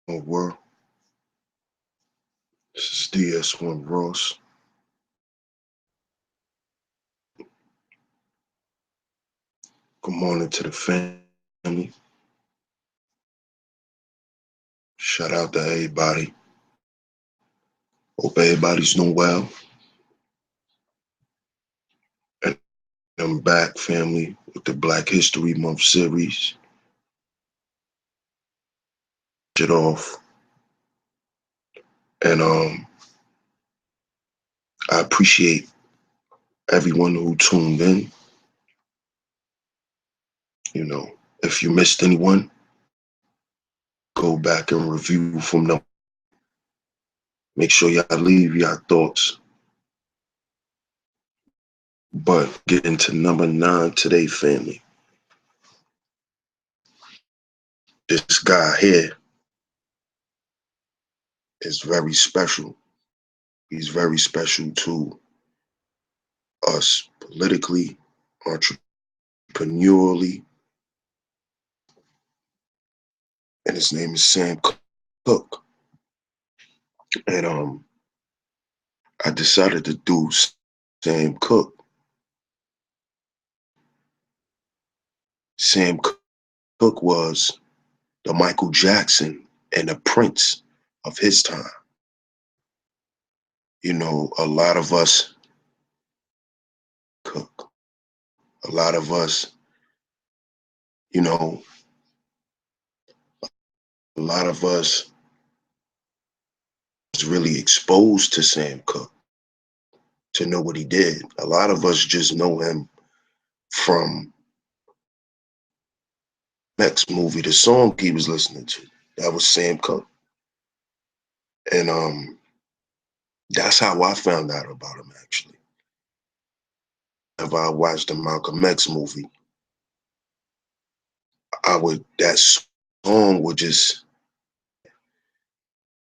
World. This is DS1 Ross. Good morning to the family. Shout out to everybody. Hope everybody's doing well. And I'm back, family, with the Black History Month series. It off. And I appreciate everyone who tuned in. You know, if you missed anyone, go back and review from them. Make sure y'all leave your thoughts. But get into number 9 today, family. This guy here is very special. He's very special to us politically, entrepreneurially, and his name is Sam Cooke. And I decided to do Sam Cooke. Sam Cooke was the Michael Jackson and the Prince of his time. You know, a lot of us, you know, a lot of us was really exposed to Sam Cooke to know what he did. A lot of us just know him from next movie, the song he was listening to. That was Sam Cooke. And that's how I found out about him, actually. If I watched the Malcolm X movie, that song would just,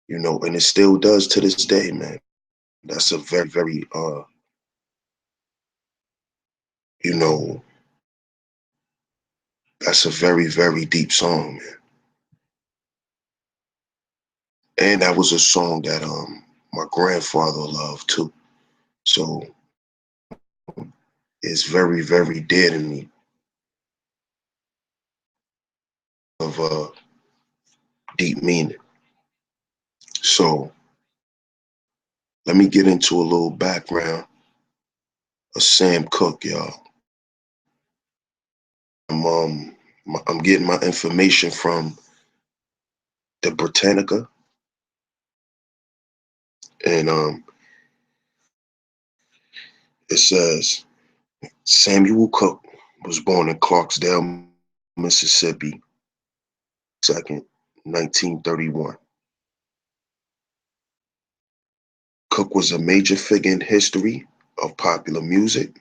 and it still does to this day, man. That's a very, very, that's a very, very deep song, man. And that was a song that my grandfather loved too. So it's very, very dear to me of deep meaning. So let me get into a little background of Sam Cooke, y'all. I'm getting my information from the Britannica, and it says Samuel Cooke was born in Clarksdale, Mississippi, 2nd, 1931. Cooke was a major figure in history of popular music,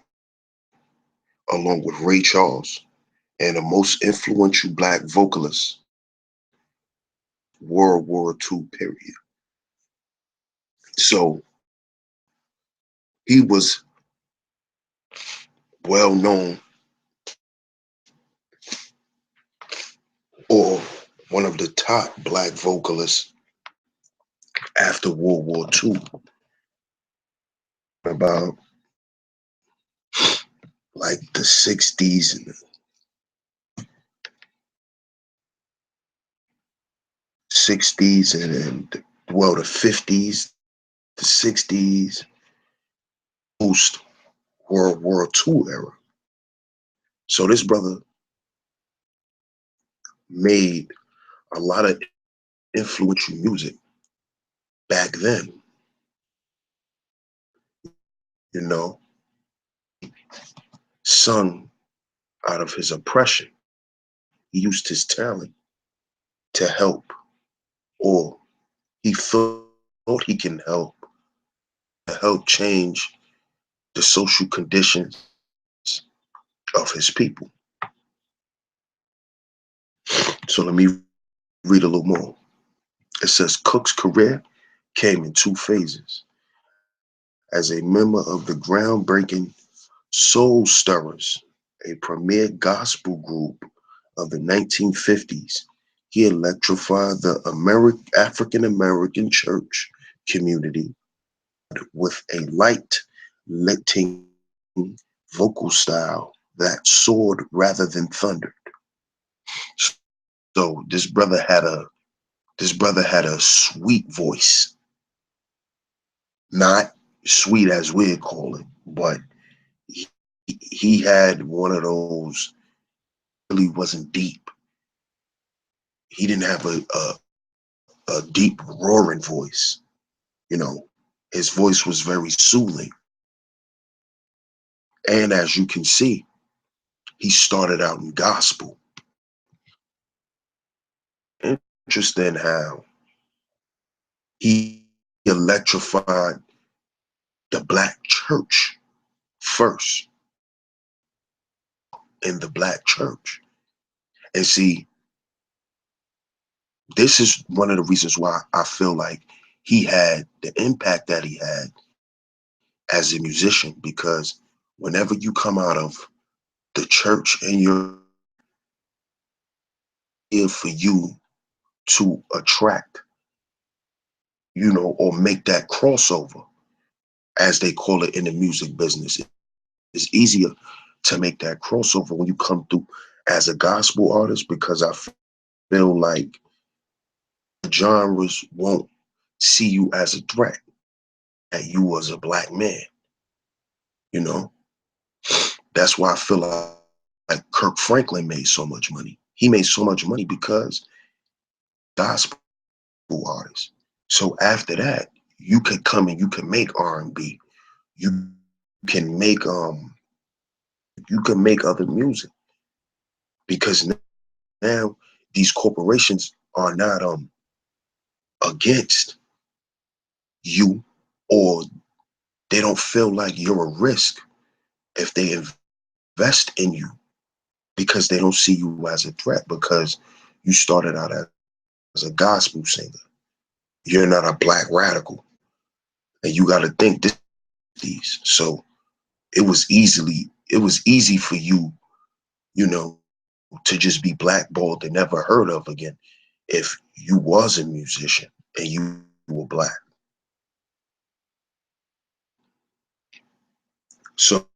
along with Ray Charles, and the most influential Black vocalist, World War II period. So he was well known, or one of the top Black vocalists after World War II. About like the 60s and the 50s, the 60s, post World War II era. So this brother made a lot of influential music back then. You know, sung out of his oppression. He used his talent to help, or he thought he can help, to help change the social conditions of his people. So let me read a little more. It says Cooke's career came in 2 phases. As a member of the groundbreaking Soul Stirrers, a premier gospel group of the 1950s, He electrified the African American church community with a light, lifting vocal style that soared rather than thundered. So this brother had a sweet voice, not sweet as we'd call it, but he, he had one of those, really wasn't deep. He didn't have a deep roaring voice. You know, his voice was very soothing. And as you can see, he started out in gospel. Interesting how he electrified the black church first, in the black church. And see, this is one of the reasons why I feel like he had the impact that he had as a musician, because whenever you come out of the church and you're here for you to attract, or make that crossover, as they call it in the music business. It's easier to make that crossover when you come through as a gospel artist, because I feel like the genres won't see you as a threat, that you as a black man, you know? That's why I feel like Kirk Franklin made so much money. He made so much money because gospel artist. So after that, you can come and you can make R&B. You can make other music, because now these corporations are not against you, or they don't feel like you're a risk if they invest in you, because they don't see you as a threat, because you started out as a gospel singer. You're not a black radical, and you got to think these. So it was easy for you, you know, to just be blackballed and never heard of again if you was a musician and you were black. So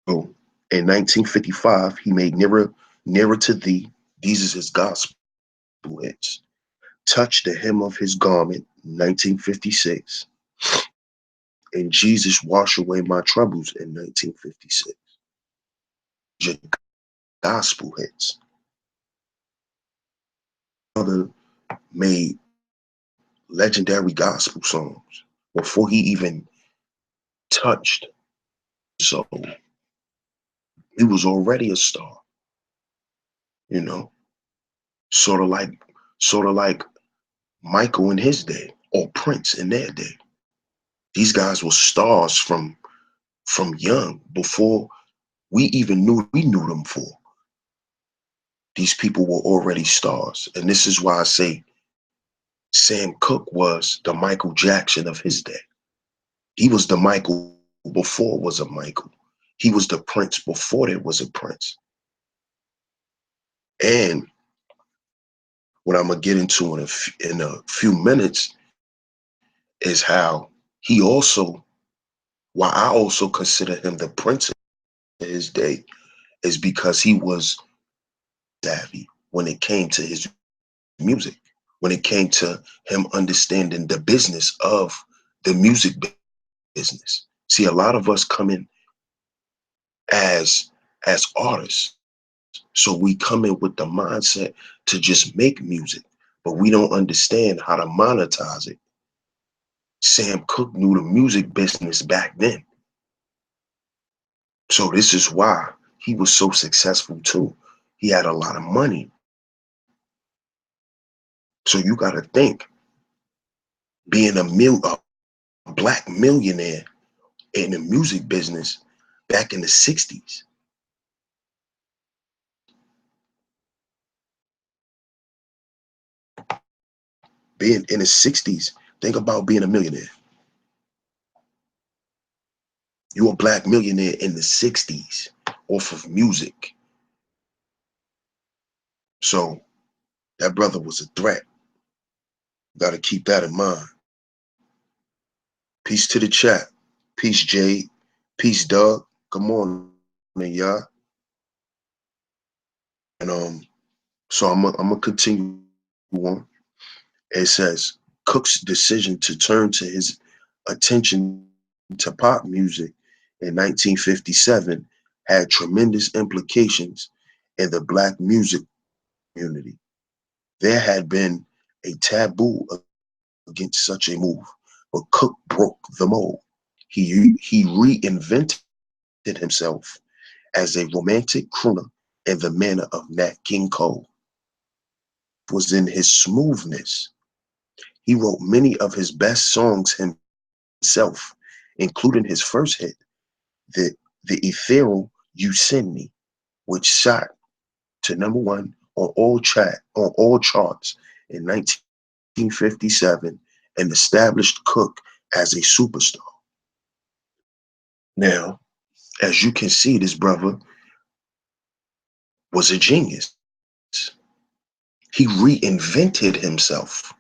in 1955, he made Nearer to Thee. These is his gospel hits. Touch the Hem of His Garment, 1956. And Jesus Wash Away My Troubles in 1956. Your gospel hits. Father made legendary gospel songs before he even touched soul. He was already a star, you know, sort of like Michael in his day, or Prince in their day. These guys were stars from young, before we even knew we knew them for. These people were already stars. And this is why I say Sam Cooke was the Michael Jackson of his day. He was the Michael before was a Michael. He was the Prince before there was a Prince. And what I'm gonna get into in a few minutes is how he also, why I also consider him the Prince of his day, is because he was savvy when it came to his music, when it came to him understanding the business of the music business. See, a lot of us come in as artists, so we come in with the mindset to just make music, but we don't understand how to monetize it. Sam Cooke knew the music business back then. So this is why he was so successful too. He had a lot of money. So you got to think, being a black millionaire in the music business back in the 60s. Being in the 60s, think about being a millionaire. You a black millionaire in the 60s off of music. So That brother was a threat. Got to keep that in mind. Peace to the chat. Peace, Jade. Peace, Doug. Good morning, y'all. And so I'm gonna continue on. It says Cooke's decision to turn to his attention to pop music in 1957 had tremendous implications in the Black music community. There had been a taboo against such a move, but Cooke broke the mold. He reinvented himself as a romantic crooner in the manner of Nat King Cole. Was in his smoothness. He wrote many of his best songs himself, including his first hit, the ethereal "You Send Me," which shot to #1 on all charts in 1957 and established Cooke as a superstar. Now, as you can see, this brother was a genius. He reinvented himself.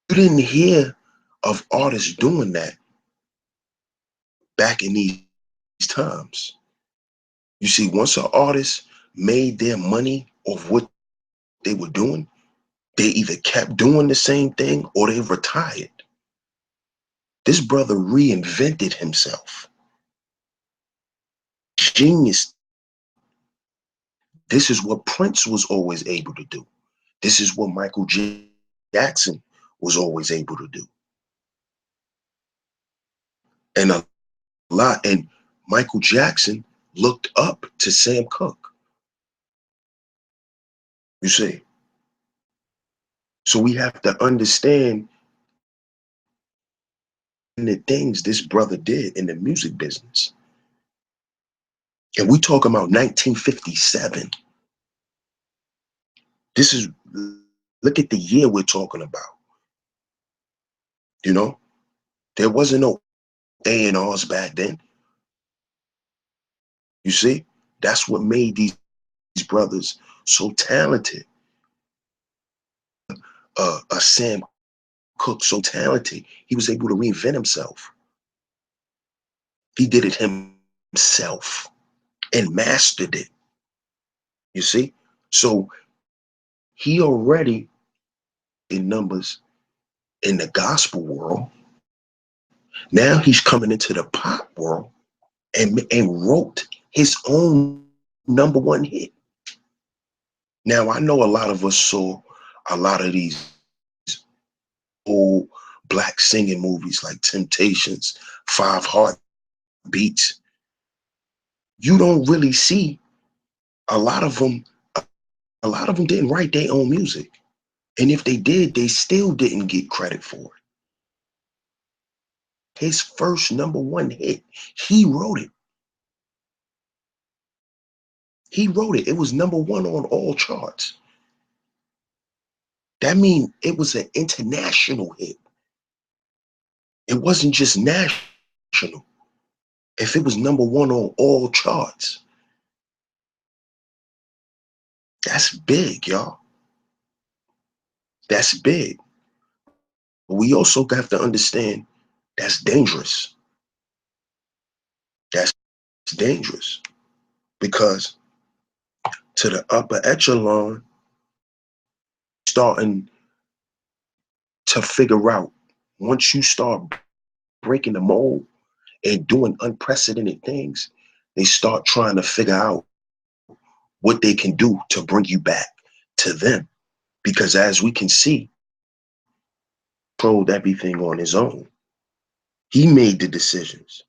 You didn't hear of artists doing that back in these times. You see, once an artist made their money off what they were doing, they either kept doing the same thing or they retired. This brother reinvented himself. Genius. This is what Prince was always able to do. This is what Michael Jackson was always able to do. And and Michael Jackson looked up to Sam Cooke. You see? So we have to understand the things this brother did in the music business. And we talking about 1957. This is, look at the year we're talking about. You know, there wasn't no A&Rs back then. You see, that's what made these brothers so talented. Sam Cooke so talented, he was able to reinvent himself. He did it himself and mastered it. You see, so he already in numbers in the gospel world. Now he's coming into the pop world and wrote his own #1 hit. Now I know a lot of us saw a lot of these old black singing movies like Temptations, Five Heartbeats. You don't really see a lot of them. A lot of them didn't write their own music, and if they did, they still didn't get credit for it. His first #1 hit, he wrote it. He wrote it. It was #1 on all charts. That means it was an international hit. It wasn't just national. If it was #1 on all charts, that's big, y'all. That's big. But we also have to understand that's dangerous. That's dangerous because to the upper echelon, starting to figure out once you start breaking the mold and doing unprecedented things, they start trying to figure out what they can do to bring you back to them. Because as we can see, controlled everything on his own. He made the decisions.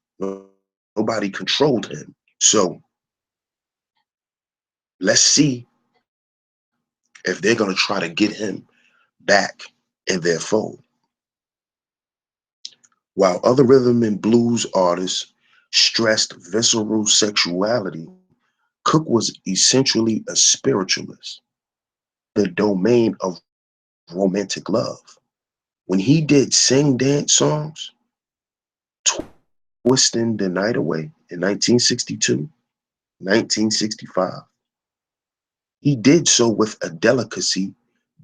Nobody controlled him. So let's see if they're going to try to get him back in their fold. While other rhythm and blues artists stressed visceral sexuality, Cooke was essentially a spiritualist, the domain of romantic love. When he did sing dance songs, Twisting the Night Away in 1962, 1965, He did so with a delicacy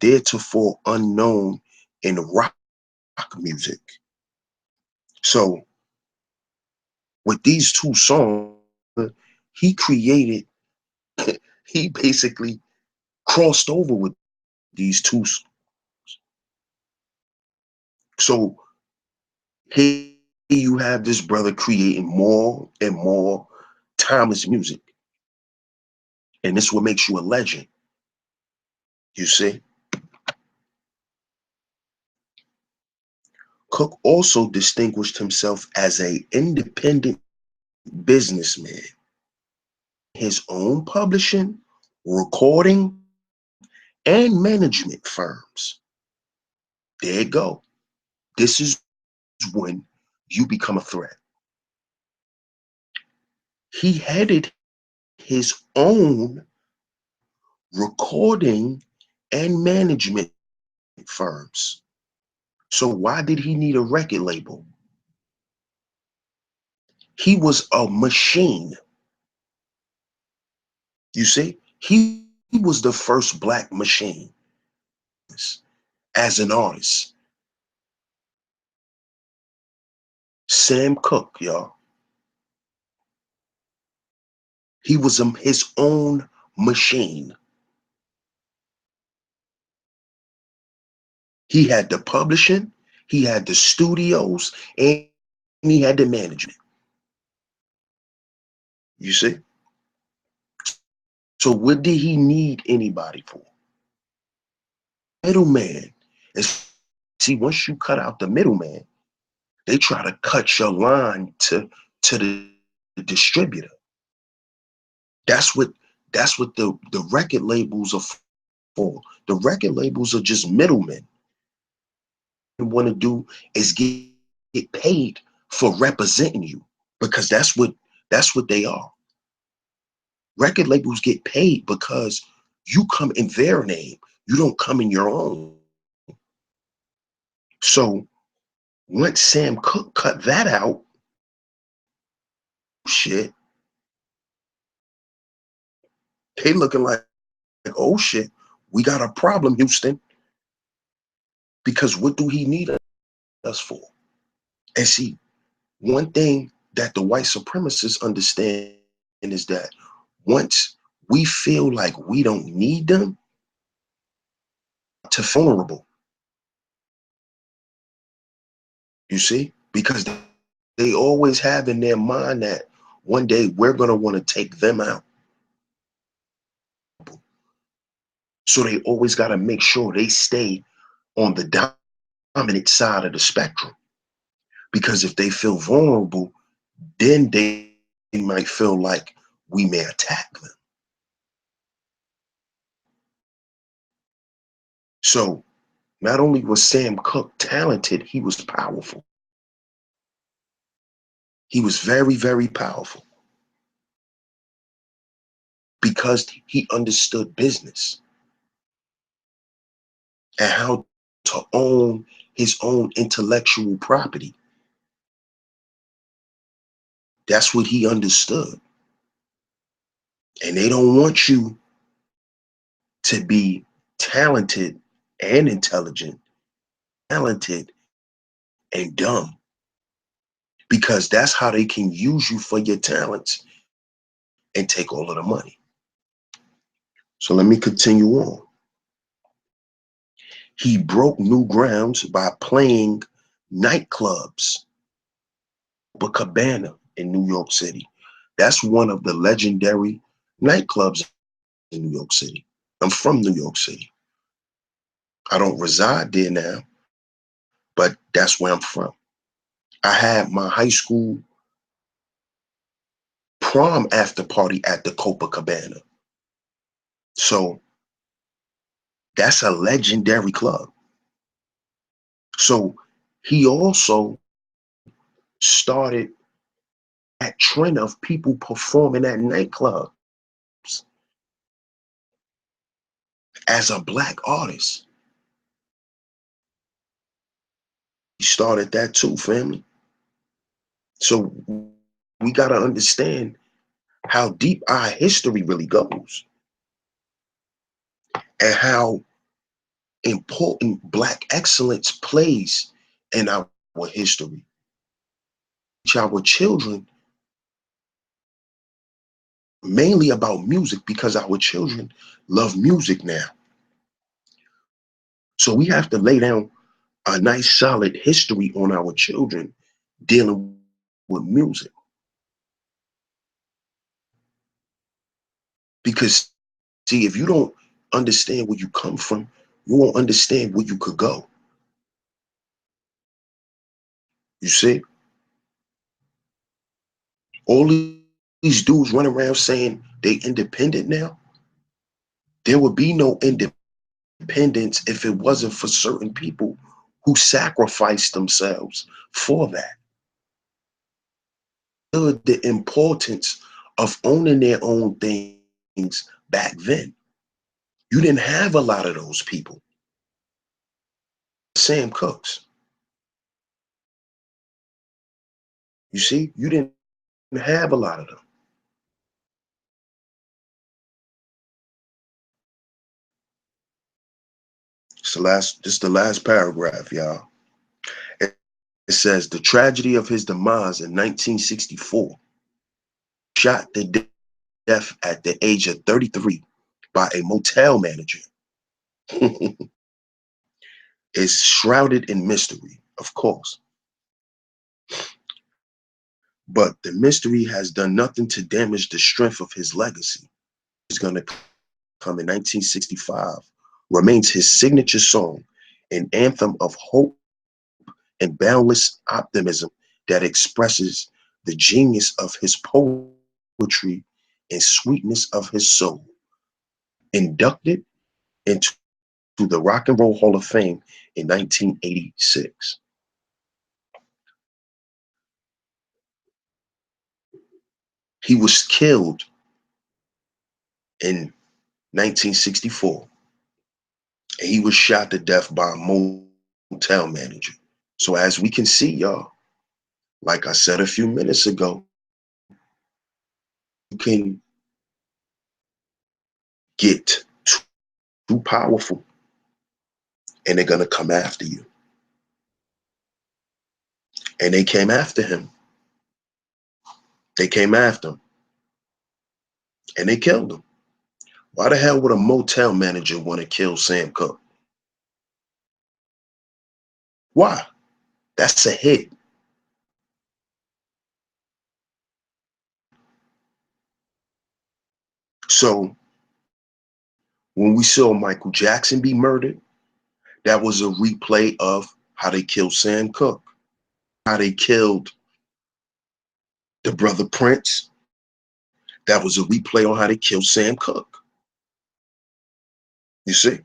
theretofore unknown in rock music. So with these two songs, he created, he basically crossed over with these two. So here you have this brother creating more and more timeless music. And this is what makes you a legend, you see? Cooke also distinguished himself as an independent businessman. His own publishing, recording, and management firms. There you go. This is when you become a threat. He headed his own recording and management firms. So why did he need a record label? He was a machine. You see, he was the first black machine as an artist. Sam Cooke, y'all. He was his own machine. He had the publishing, he had the studios, and he had the management. You see? So what did he need anybody for? Middleman. And see, once you cut out the middleman, they try to cut your line to the distributor. That's what the record labels are for. The record labels are just middlemen. What you want to do is get paid for representing you, because that's what they are. Record labels get paid because you come in their name. You don't come in your own. So once Sam Cooke cut that out, shit, they looking like, oh shit, we got a problem, Houston. Because what do he need us for? And see, one thing that the white supremacists understand is that once we feel like we don't need them, to vulnerable, you see, because they always have in their mind that one day we're going to want to take them out. So they always got to make sure they stay on the dominant side of the spectrum. Because if they feel vulnerable, then they might feel like we may attack them. So not only was Sam Cooke talented, he was powerful. He was very, very powerful because he understood business and how to own his own intellectual property. That's what he understood. And they don't want you to be talented and intelligent, talented and dumb, because that's how they can use you for your talents and take all of the money. So let me continue on. He broke new grounds by playing nightclubs, Cabana in New York City. That's one of the legendary nightclubs in New York City. I'm from New York City. I don't reside there now, but that's where I'm from. I had my high school prom after party at the Cabana. So that's a legendary club. So he also started that trend of people performing at nightclubs as a black artist. He started that too, family. So we got to understand how deep our history really goes. and how important Black excellence plays in our history. Teach our children mainly about music because our children love music now. So we have to lay down a nice solid history on our children dealing with music. Because see, if you don't understand where you come from, you won't understand where you could go. You see? All these dudes run around saying they independent now. There would be no independence if it wasn't for certain people who sacrificed themselves for that. The importance of owning their own things back then. You didn't have a lot of those people. Sam Cooks. You see, you didn't have a lot of them. This is the last paragraph, y'all. It says the tragedy of his demise in 1964, shot to death at the age of 33 by a motel manager, is shrouded in mystery, of course. But the mystery has done nothing to damage the strength of his legacy. It's going to come in 1965, remains his signature song, an anthem of hope and boundless optimism that expresses the genius of his poetry and sweetness of his soul. Inducted into the Rock and Roll Hall of Fame in 1986. He was killed in 1964, and he was shot to death by a motel manager. So as we can see, y'all, like I said a few minutes ago, you can get too powerful and they're gonna come after you. And they came after him. They came after him and they killed him. Why the hell would a motel manager want to kill Sam Cooke? Why? That's a hit. So when we saw Michael Jackson be murdered, that was a replay of how they killed Sam Cooke, how they killed the brother Prince. That was a replay on how they killed Sam Cooke. You see?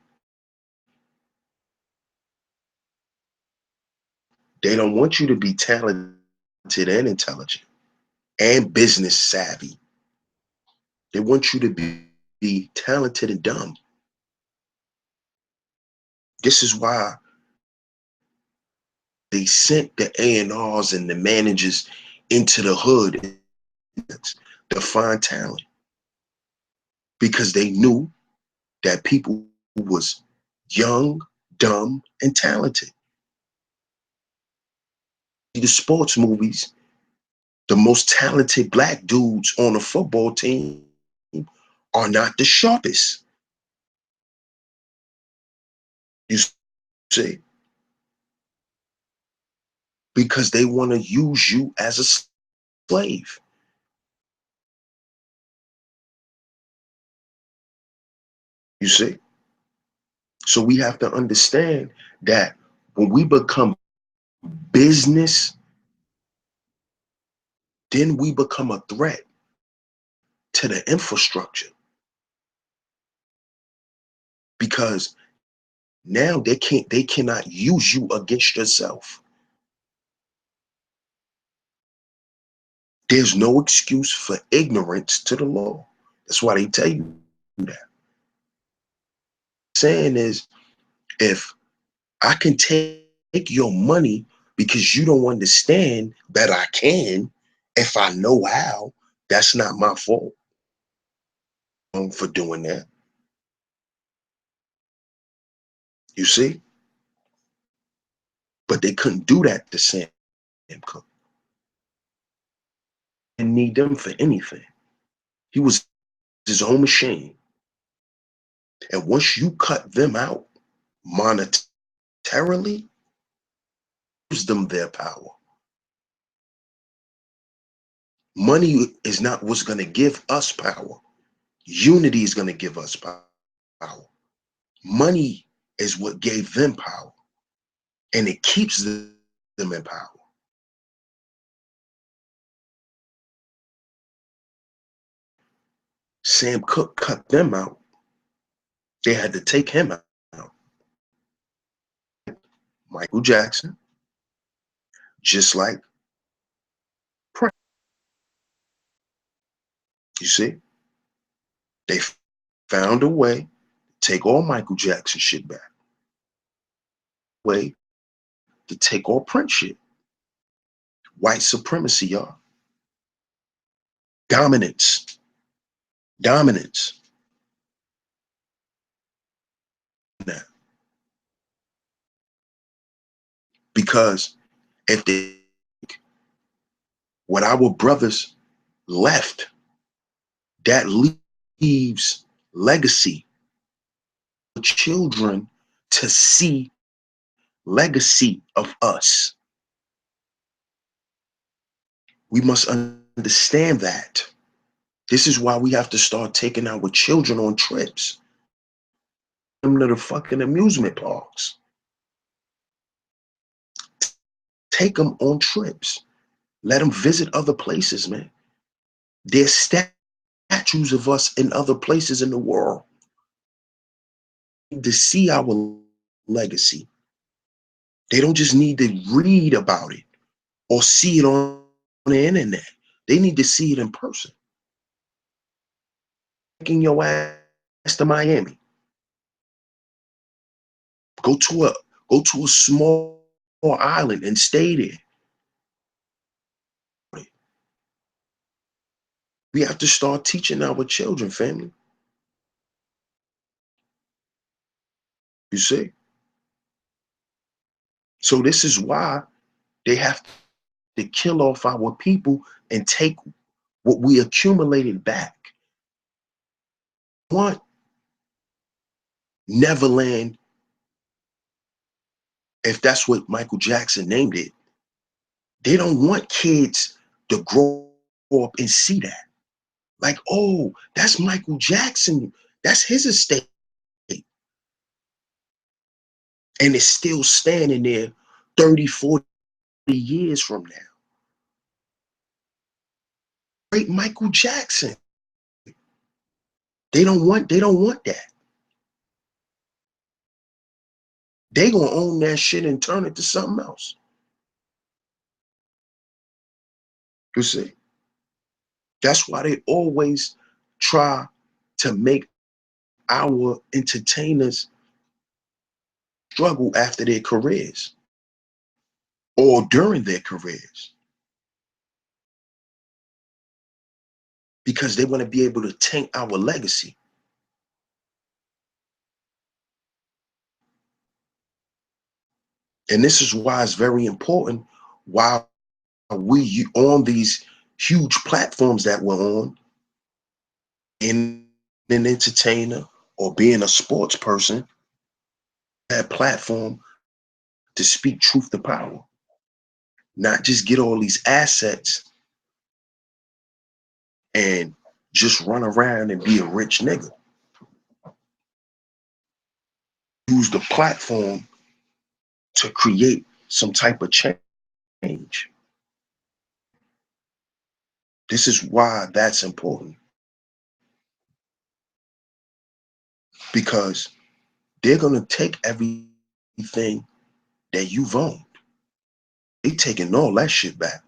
They don't want you to be talented and intelligent and business savvy. They want you to be talented and dumb. This is why they sent the A&Rs and the managers into the hood to find talent, because they knew that people was young, dumb, and talented. The sports movies, the most talented Black dudes on a football team are not the sharpest. You see? Because they want to use you as a slave. You see? So we have to understand that when we become business, then we become a threat to the infrastructure, because now they cannot use you against yourself. There's no excuse for ignorance to the law. That's why they tell you that. Saying is, if I can take your money because you don't understand that I can, if I know how, that's not my fault for doing that. You see? But they couldn't do that to Sam Cooke. Didn't need them for anything. He was his own machine. And once you cut them out monetarily, gives them their power. Money is not what's going to give us power. Unity is going to give us power. Money is what gave them power, and it keeps them in power. Sam Cooke cut them out. They had to take him out. Michael Jackson, just like Prince. You see, they found a way to take all Michael Jackson shit back. Way to take all Prince shit. White supremacy, y'all. Dominance. Dominance. Now, because if they, what our brothers left, that leaves legacy for children to see legacy of us. We must understand that. This is why we have to start taking our children on trips. Them to the fucking amusement parks. Take them on trips. Let them visit other places, man. There's statues of us in other places in the world. To see our legacy. They don't just need to read about it or see it on the internet. They need to see it in person. Taking your ass to Miami. Go to a small island and stay there. We have to start teaching our children, family. You see? So this is why they have to kill off our people and take what we accumulated back. Want Neverland, if that's what Michael Jackson named it. They don't want kids to grow up and see that. Like, oh, that's Michael Jackson. That's his estate. And it's still standing there 30, 40 years from now. Great Michael Jackson. They don't want that. They gonna own that shit and turn it to something else. You see? That's why they always try to make our entertainers struggle after their careers or during their careers. Because they want to be able to taint our legacy. And this is why it's very important while we on these huge platforms that we're on, in an entertainer or being a sports person, that platform to speak truth to power, not just get all these assets and just run around and be a rich nigga. Use the platform to create some type of change. This is why that's important. Because they're gonna take everything that you've owned. They taking all that shit back.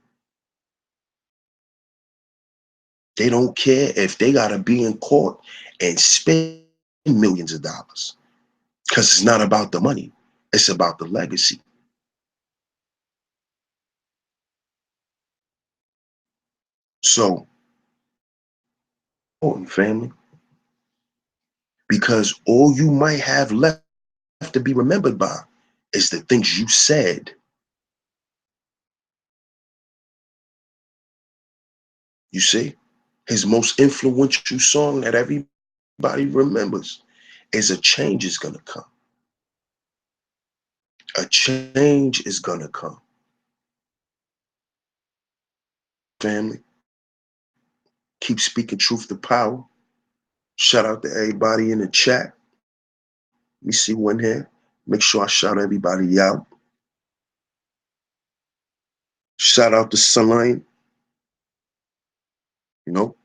They don't care if they gotta be in court and spend millions of dollars. Because it's not about the money. It's about the legacy. So, important, family. Because all you might have left have to be remembered by is the things you said. You see, his most influential song that everybody remembers is "A Change Is Gonna Come." A change is gonna come. Family, keep speaking truth to power. Shout out to everybody in the chat. Let me see one here. Make sure I shout everybody out. Shout out to Sunlight. You know,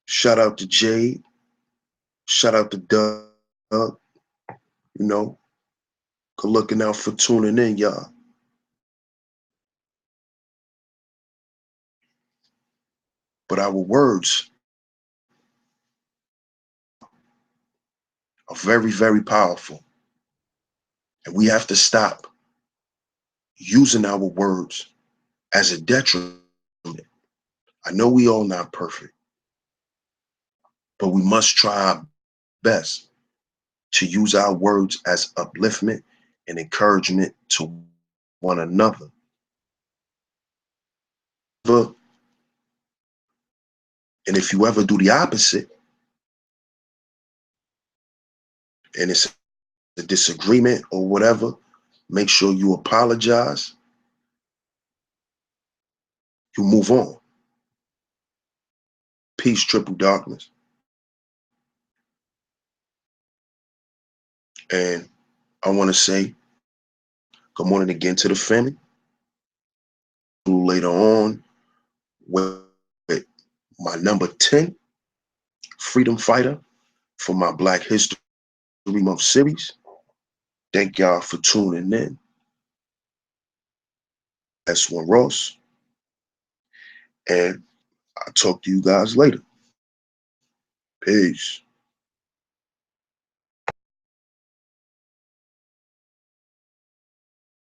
shout out to Jade. Shout out to Doug. You know, good looking out for tuning in, y'all. But our words are very, very powerful. And we have to stop using our words as a detriment. I know we all not perfect, but we must try our best to use our words as upliftment and encouragement to one another. And if you ever do the opposite, and it's a disagreement or whatever, make sure you apologize, you move on. Peace, triple darkness. And I want to say good morning again to the family. Later on with my number 10, Freedom Fighter, for my Black History Month series. Thank y'all for tuning in. S1 Ross. And I'll talk to you guys later. Peace.